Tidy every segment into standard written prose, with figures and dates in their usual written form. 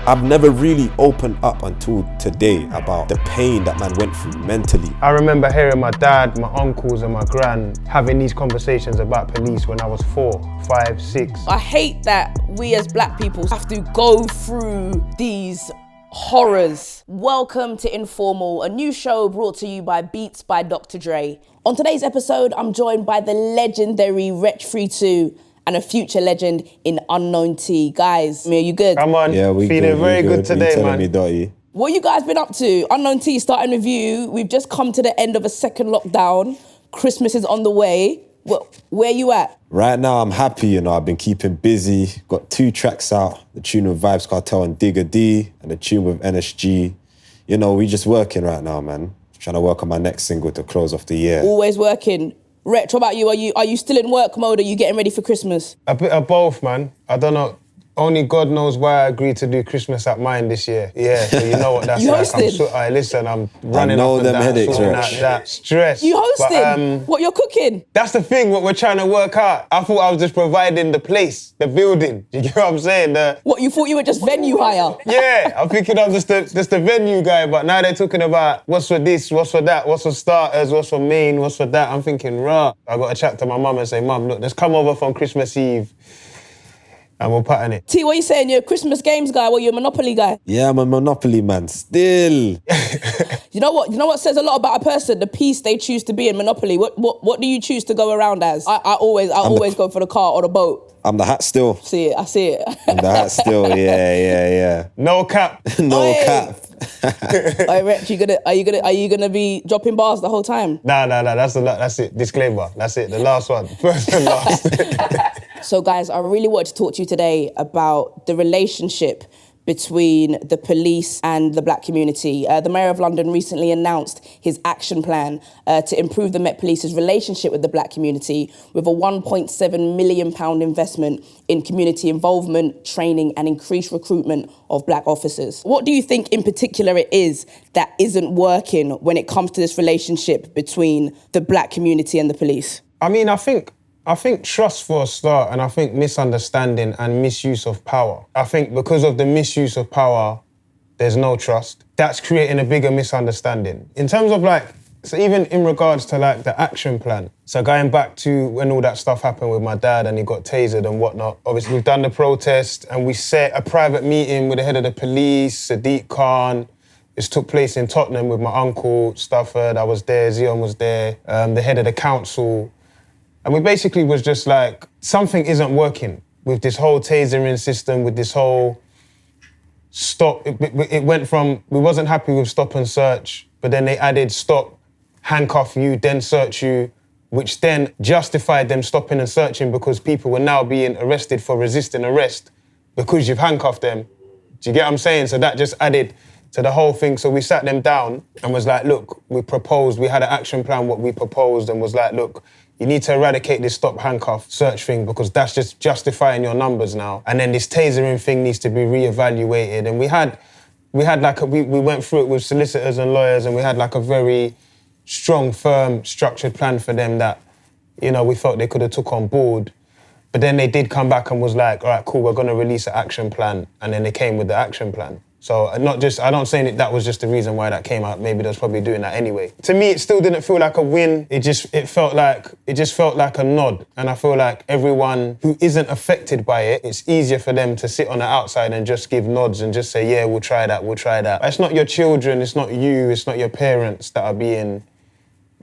I've never really opened up until today about the pain that man went through mentally. I remember hearing my dad, my uncles and my gran having these conversations about police when I was 4, 5, 6. I hate that we as black people have to go through these horrors. Welcome to Informal, a new show brought to you by Beats by Dr. Dre. On today's episode, I'm joined by the legendary Wretch 32 and a future legend in Unknown T. Guys, are you good? Come on, Yeah, we feeling good, very we good today, telling man. me, Dotty? What you guys been up to? Unknown T, starting with you. We've just come to the end of a second lockdown. Christmas is on the way. Where you at? Right now, I'm happy, I've been keeping busy. Got 2 tracks out, the tune with Vibes Cartel and Digger D, and the tune with NSG. We just working right now, man. Trying to work on my next single to close off the year. Always working. Wretch, what about you? Are you still in work mode? Are you getting ready for Christmas? A bit of both, man. I don't know. Only God knows why I agreed to do Christmas at mine this year. Yeah, so you know what that's You like. hosted? I'm running know up and them down, headaches, sorting Wretch. out that stress. You hosting? But, What, you're cooking? that's the thing, what we're trying to work out. I thought I was just providing the place, the building. You get what I'm saying? What, you thought you were just venue hire? Yeah, I'm thinking I'm just the venue guy, but now they're talking about what's for this, what's for that, what's for starters, what's for main, what's for that. I'm thinking, rah. I got to chat to my mum and say, Mum, look, let's come over from Christmas Eve and we'll pattern it. T, what are you saying? You're a Christmas games guy? Well, you're a Monopoly guy? Yeah, I'm a Monopoly man, still. You know what says a lot about a person? The piece they choose to be in Monopoly. What do you choose to go around as? I always go for the car or the boat. I'm the hat still. I see it. I'm the hat still, yeah. No cap. No Oi. cap. Hey, Wretch, are you gonna be dropping bars the whole time? Nah, that's it. Disclaimer, that's it. The last one. First and last. So guys, I really wanted to talk to you today about the relationship between the police and the black community. The Mayor of London recently announced his action plan to improve the Met Police's relationship with the black community with a £1.7 million investment in community involvement, training and increased recruitment of black officers. What do you think in particular it is that isn't working when it comes to this relationship between the black community and the police? I mean, I think trust for a start, and I think misunderstanding and misuse of power. I think because of the misuse of power, there's no trust. That's creating a bigger misunderstanding. In terms of so even in regards to the action plan, so going back to when all that stuff happened with my dad and he got tasered and whatnot, obviously we've done the protest and we set a private meeting with the head of the police, Sadiq Khan. This took place in Tottenham with my uncle, Stafford. I was there, Zion was there, the head of the council. And we basically was just something isn't working with this whole tasering system, with this whole stop. It went from, we wasn't happy with stop and search, but then they added stop, handcuff you, then search you, which then justified them stopping and searching because people were now being arrested for resisting arrest because you've handcuffed them. Do you get what I'm saying? So that just added to the whole thing. So we sat them down and was like, look, we had an action plan, what we proposed, and was like, look, you need to eradicate this stop handcuff search thing because that's just justifying your numbers now. And then this tasering thing needs to be reevaluated. And we went through it with solicitors and lawyers and we had a very strong, firm, structured plan for them that, we felt they could have took on board. But then they did come back and was like, all right, cool, we're gonna release an action plan. And then they came with the action plan. So I don't say that was just the reason why that came out. Maybe they was probably doing that anyway. To me, it still didn't feel like a win. It just felt like a nod. And I feel like everyone who isn't affected by it, it's easier for them to sit on the outside and just give nods and just say, yeah, we'll try that. It's not your children, it's not you, it's not your parents that are being,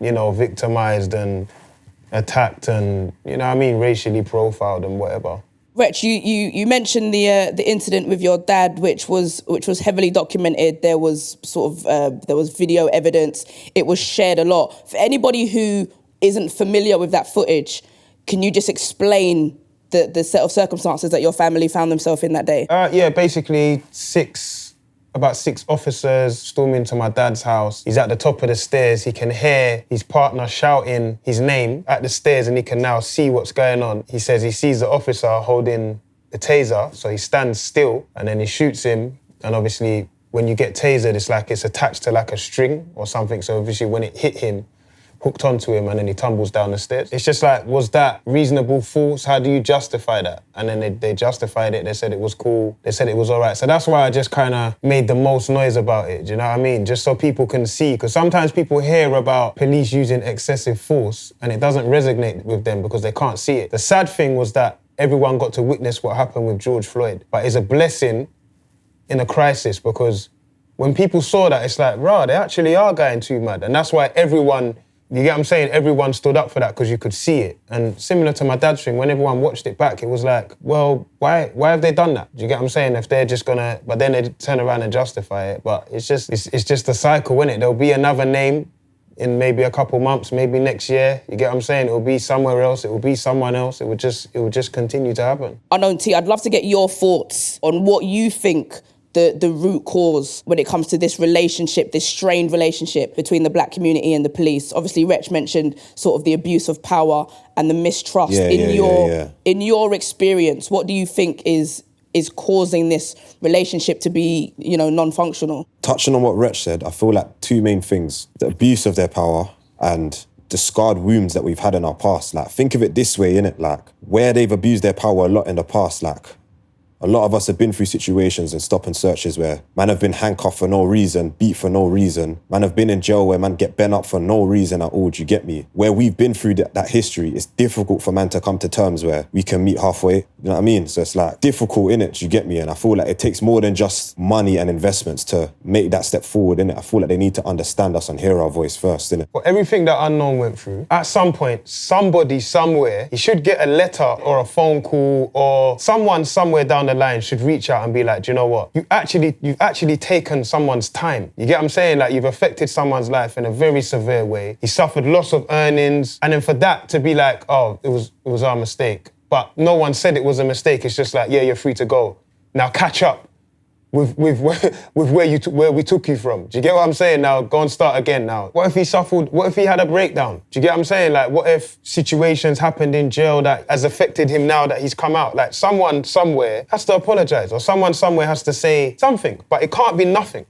victimized and attacked and, racially profiled and whatever. Wretch, you mentioned the incident with your dad, which was heavily documented. There was there was video evidence. It was shared a lot. For anybody who isn't familiar with that footage, can you just explain the set of circumstances that your family found themselves in that day? Yeah, basically about six officers storm into my dad's house. He's at the top of the stairs. He can hear his partner shouting his name at the stairs and he can now see what's going on. He says he sees the officer holding the taser, so he stands still and then he shoots him. And obviously, when you get tasered, it's attached to a string or something. So obviously, when it hit him, hooked onto him and then he tumbles down the stairs. It's just like, was that reasonable force? How do you justify that? And then they justified it. They said it was cool. They said it was all right. So that's why I just kind of made the most noise about it. Do you know what I mean? Just so people can see. Because sometimes people hear about police using excessive force and it doesn't resonate with them because they can't see it. The sad thing was that everyone got to witness what happened with George Floyd. But it's a blessing in a crisis because when people saw that, it's like, rah, they actually are going too mad. And that's why everyone, you get what I'm saying? Everyone stood up for that because you could see it. And similar to my dad's thing, when everyone watched it back, it was like, well, why have they done that? Do you get what I'm saying? If they're just gonna, but then they turn around and justify it. But it's just a cycle, innit? There'll be another name in maybe a couple months, maybe next year. You get what I'm saying? It will be somewhere else. It will be someone else. It would just continue to happen. Unknown T, I'd love to get your thoughts on what you think the root cause when it comes to this relationship, this strained relationship between the black community and the police. Obviously, Wretch mentioned sort of the abuse of power and the mistrust. In your experience, what do you think is causing this relationship to be, non-functional? Touching on what Wretch said, I feel like two main things: the abuse of their power and the scarred wounds that we've had in our past. Like, think of it this way, innit? Like, where they've abused their power a lot in the past, like, a lot of us have been through situations and stop and searches where man have been handcuffed for no reason, beat for no reason. Man have been in jail where man get bent up for no reason at all, do you get me? Where we've been through that history, it's difficult for man to come to terms where we can meet halfway, you know what I mean? So it's like difficult, innit, do you get me? And I feel like it takes more than just money and investments to make that step forward, innit? I feel like they need to understand us and hear our voice first, innit? For everything that Unknown went through, at some point, somebody somewhere, he should get a letter or a phone call or someone somewhere down the line should reach out and be like, do you know what? You've actually taken someone's time. You get what I'm saying? Like, you've affected someone's life in a very severe way. He suffered loss of earnings. And then for that to be like, oh, it was our mistake. But no one said it was a mistake. It's just like, yeah, you're free to go. Now catch up with where we took you from. Do you get what I'm saying? Now go and start again now. What if he suffered, what if he had a breakdown? Do you get what I'm saying? Like, what if situations happened in jail that has affected him now that he's come out? Like, someone somewhere has to apologize or someone somewhere has to say something, but it can't be nothing.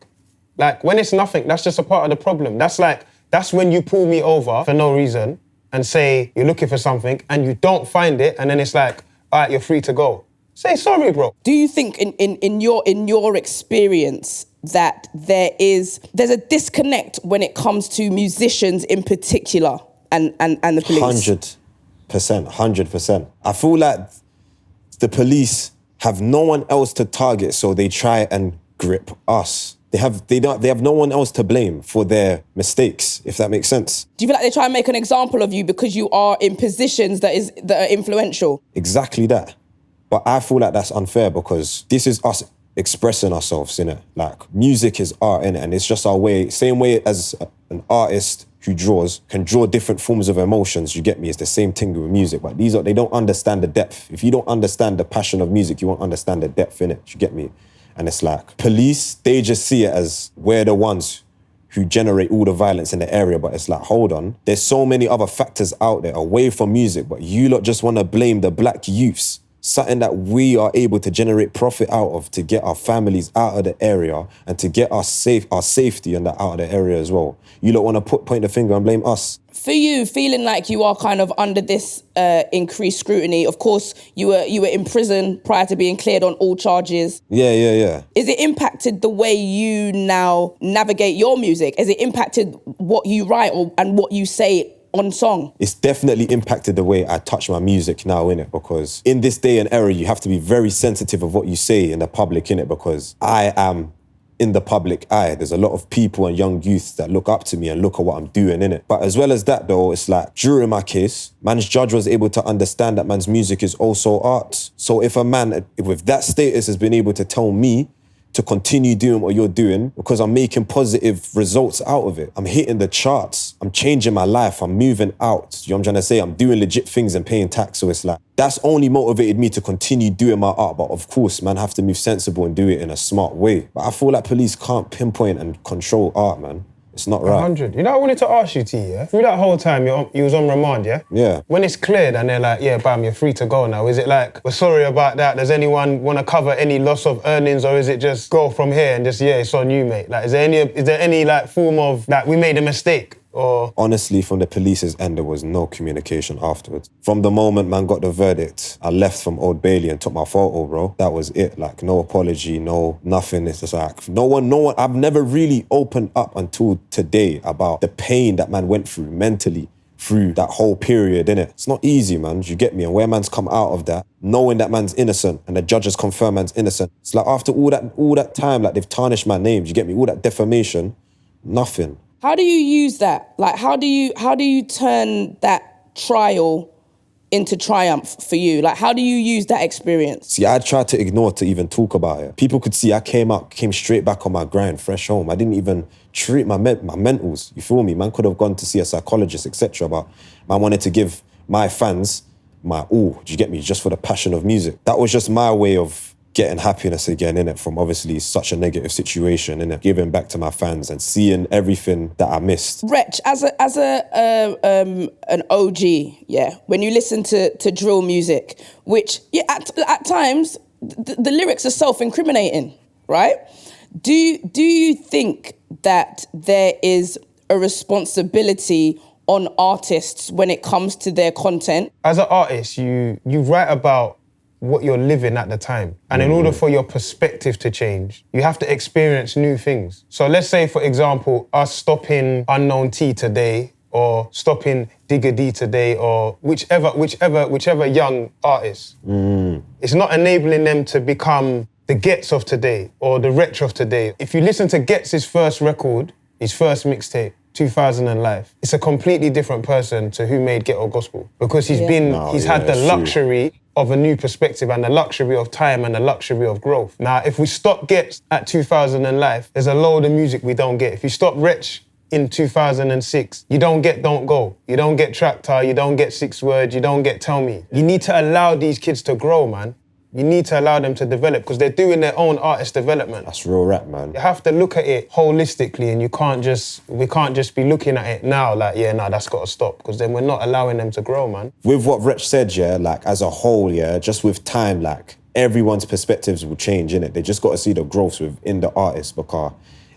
Like, when it's nothing, that's just a part of the problem. That's when you pull me over for no reason and say you're looking for something and you don't find it and then it's like, all right, you're free to go. Say sorry, bro. Do you think in your experience that there's a disconnect when it comes to musicians in particular and the police? 100%. I feel like the police have no one else to target, so they try and grip us. They have no one else to blame for their mistakes, if that makes sense. Do you feel like they try and make an example of you because you are in positions that are influential? Exactly that. But I feel like that's unfair because this is us expressing ourselves, innit? Like, music is art, innit? And it's just our way, same way as an artist who draws can draw different forms of emotions, you get me? It's the same thing with music, but they don't understand the depth. If you don't understand the passion of music, you won't understand the depth in it, you get me? And it's like, police, they just see it as we're the ones who generate all the violence in the area, but it's like, hold on, there's so many other factors out there away from music, but you lot just want to blame the black youths, something that we are able to generate profit out of to get our families out of the area and to get our safety and that out of the area as well. You don't want to point the finger and blame us. For you, feeling like you are kind of under this increased scrutiny, of course, you were in prison prior to being cleared on all charges. Yeah. Is it impacted the way you now navigate your music? Has it impacted what you write and what you say on song? It's definitely impacted the way I touch my music now, innit? Because in this day and era, you have to be very sensitive of what you say in the public, innit? Because I am in the public eye. There's a lot of people and young youths that look up to me and look at what I'm doing, innit? But as well as that though, it's like, during my case, man's judge was able to understand that man's music is also art. So if a man with that status has been able to tell me to continue doing what you're doing because I'm making positive results out of it. I'm hitting the charts. I'm changing my life. I'm moving out. You know what I'm trying to say? I'm doing legit things and paying tax. So it's like, that's only motivated me to continue doing my art. But of course, man, have to move sensible and do it in a smart way. But I feel like police can't pinpoint and control art, man. It's not right. 100. You know, I wanted to ask you, T, yeah? Through that whole time, you was on remand, yeah? Yeah. When it's cleared and they're like, yeah, bam, you're free to go now, is it like, we're sorry about that, does anyone want to cover any loss of earnings, or is it just go from here and just, yeah, it's on you, mate? Like, is there any like form of, like, we made a mistake? Or Honestly, from the police's end, there was no communication afterwards. From the moment man got the verdict, I left from Old Bailey and took my photo, bro. That was it. Like, no apology, no nothing. It's just like, no one, I've never really opened up until today about the pain that man went through mentally through that whole period, innit? It's not easy, man. You get me? And where man's come out of that, knowing that man's innocent and the judges confirm man's innocent. It's like after all that time, like they've tarnished my name, you get me? All that defamation, nothing. How do you use that? Like, how do you turn that trial into triumph for you? Like, how do you use that experience? See, I tried to ignore to even talk about it. People could see I came straight back on my grind, fresh home. I didn't even treat my mentals, you feel me? Man could have gone to see a psychologist, etc. But man wanted to give my fans my all, do you get me? Just for the passion of music. That was just my way of getting happiness again, innit? From obviously such a negative situation, innit? Giving back to my fans and seeing everything that I missed. Wretch, as an OG, yeah, when you listen to drill music, which at times the lyrics are self-incriminating, right? Do you think that there is a responsibility on artists when it comes to their content? As an artist, you write about what you're living at the time. And in order for your perspective to change, you have to experience new things. So let's say, for example, us stopping Unknown T today, or stopping Digga D today, or whichever young artist. It's not enabling them to become the Gets of today or the Wretch of today. If you listen to Gets' first record, his first mixtape, 2000 and Life, it's a completely different person to who made Ghetto Gospel, because he's had the luxury of a new perspective and the luxury of time and the luxury of growth. Now, if we stop Gets at 2000 and Life, there's a load of music we don't get. If you stop Wretch in 2006, you don't get Don't Go, you don't get Tractor, you don't get Six Words, you don't get Tell Me. You need to allow these kids to grow, man. You need to allow them to develop, because they're doing their own artist development. That's real rap, man. You have to look at it holistically, and we can't just be looking at it now like, that's got to stop, because then we're not allowing them to grow, man. With what Wretch said, yeah, like as a whole, yeah, just with time, like everyone's perspectives will change, innit? They just got to see the growth within the artist, because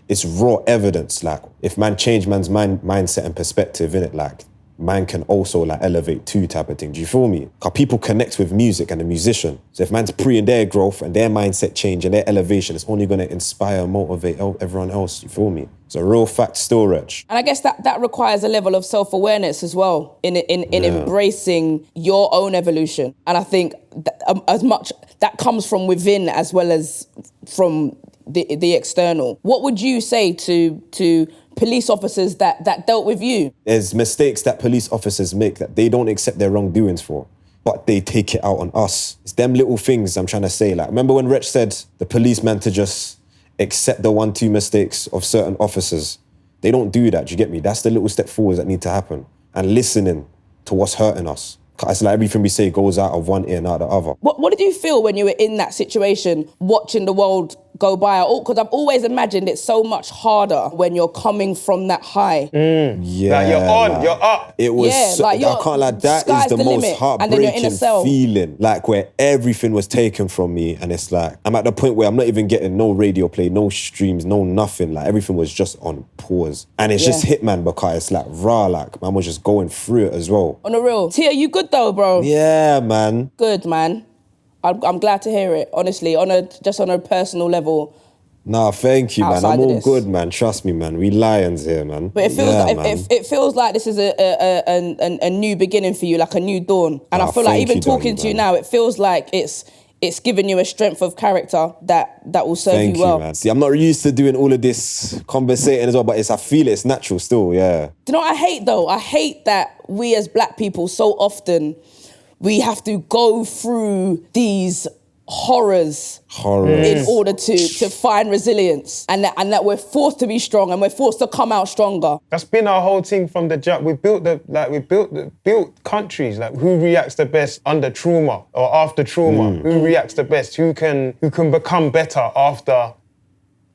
it's raw evidence. Like if man change man's mindset and perspective, innit? Like man can also like elevate too, type of thing. Do you feel me? Because people connect with music and the musician. So if man's pre in their growth and their mindset change and their elevation, it's only going to inspire and motivate everyone else. You feel me? It's a real fact still, Wretch. And I guess that requires a level of self-awareness as well in embracing your own evolution. And I think that, as much that comes from within as well as from the external. What would you say to police officers that dealt with you? There's mistakes that police officers make that they don't accept their wrongdoings for, but they take it out on us. It's them little things I'm trying to say. Like, remember when Wretch said the policeman to just accept the 1-2 mistakes of certain officers? They don't do that, do you get me? That's the little step forwards that need to happen. And listening to what's hurting us. It's like everything we say goes out of one ear and out the other. What did you feel when you were in that situation, watching the world go by? Because I've always imagined it's so much harder when you're coming from that high. Yeah, like you're on, you're up. It was, I can't lie, that is the most heartbreaking feeling. Like where everything was taken from me, and it's like, I'm at the point where I'm not even getting no radio play, no streams, no nothing. Like everything was just on pause. And it's just hit, man, because it's like raw, like man was just going through it as well. On the real. Tia, you good though, bro? Yeah, man. Good, man. I'm glad to hear it, honestly, on a personal level. Nah, thank you, man. I'm all good, man. Trust me, man. We lions here, man. But it feels it feels like this is a new beginning for you, like a new dawn. And I feel like even talking to you now, it feels like it's given you a strength of character that will serve you well. Man. See, I'm not used to doing all of this conversating as well, but I feel it's natural still, yeah. Do you know what I hate though? I hate that we as black people so often we have to go through these horrors in order to find resilience, and that we're forced to be strong and we're forced to come out stronger. That's been our whole thing from the jump. We built countries, like who reacts the best under trauma or after trauma, who reacts the best, who can become better after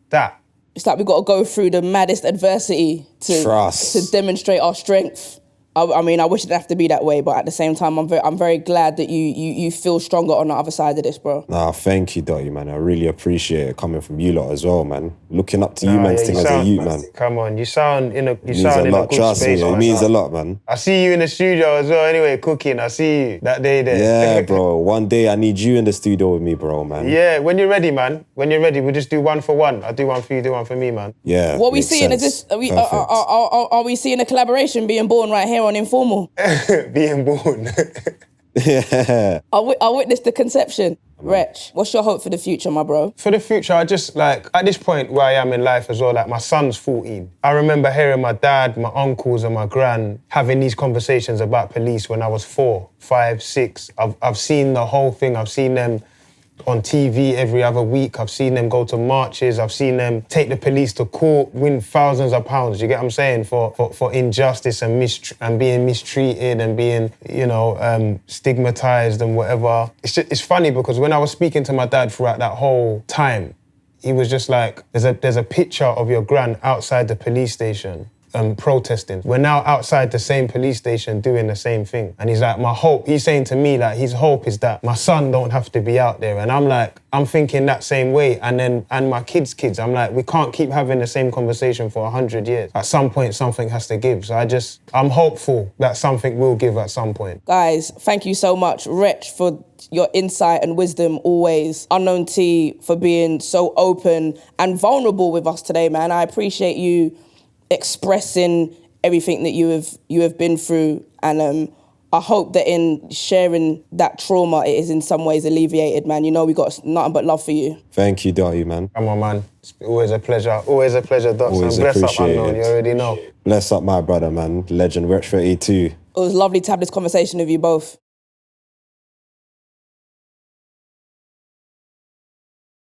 that. It's like we've got to go through the maddest adversity to demonstrate our strength. I mean, I wish it didn't have to be that way, but at the same time, I'm very glad that you feel stronger on the other side of this, bro. Nah, thank you, Dotty, man. I really appreciate it coming from you lot as well, man. Looking up to you, man's thing as a youth, man. Come on, you sound in a Means a lot, trust me. It means a lot, man. I see you in the studio as well. Anyway, cooking. I see you that day there. Yeah, bro. One day I need you in the studio with me, bro, man. Yeah, when you're ready, man. When you're ready, we'll just do one for one. I'll do one for you, do one for me, man. Yeah. What we seeing is this? Are we seeing a collaboration being born right here on Informal? Being born. Yeah. I witnessed the conception. Wretch, what's your hope for the future, my bro? For the future, I just, like, at this point where I am in life as well, like, my son's 14. I remember hearing my dad, my uncles and my gran having these conversations about police when I was 4, 5, 6. I've seen the whole thing. I've seen them on TV every other week. I've seen them go to marches. I've seen them take the police to court, win thousands of pounds, you get what I'm saying, for injustice and being mistreated and being, stigmatized and whatever. It's funny because when I was speaking to my dad throughout that whole time, he was just like, there's a picture of your gran outside the police station protesting. We're now outside the same police station doing the same thing. And he's like, he's saying to me, like, his hope is that my son don't have to be out there. And I'm like, I'm thinking that same way. And my kids, I'm like, we can't keep having the same conversation for 100 years. At some point, something has to give. So I'm hopeful that something will give at some point. Guys, thank you so much, Wretch, for your insight and wisdom always. Unknown T for being so open and vulnerable with us today, man. I appreciate you expressing everything that you have been through, and I hope that in sharing that trauma, it is in some ways alleviated, man. You know, we got nothing but love for you. Thank you, Dotty, man. Come on, man. It's always a pleasure. Always a pleasure, Doc. Always Bless up, appreciate Unknown. it. You already know. Bless up my brother, man. Legend, Wretch 32. It was lovely to have this conversation with you both.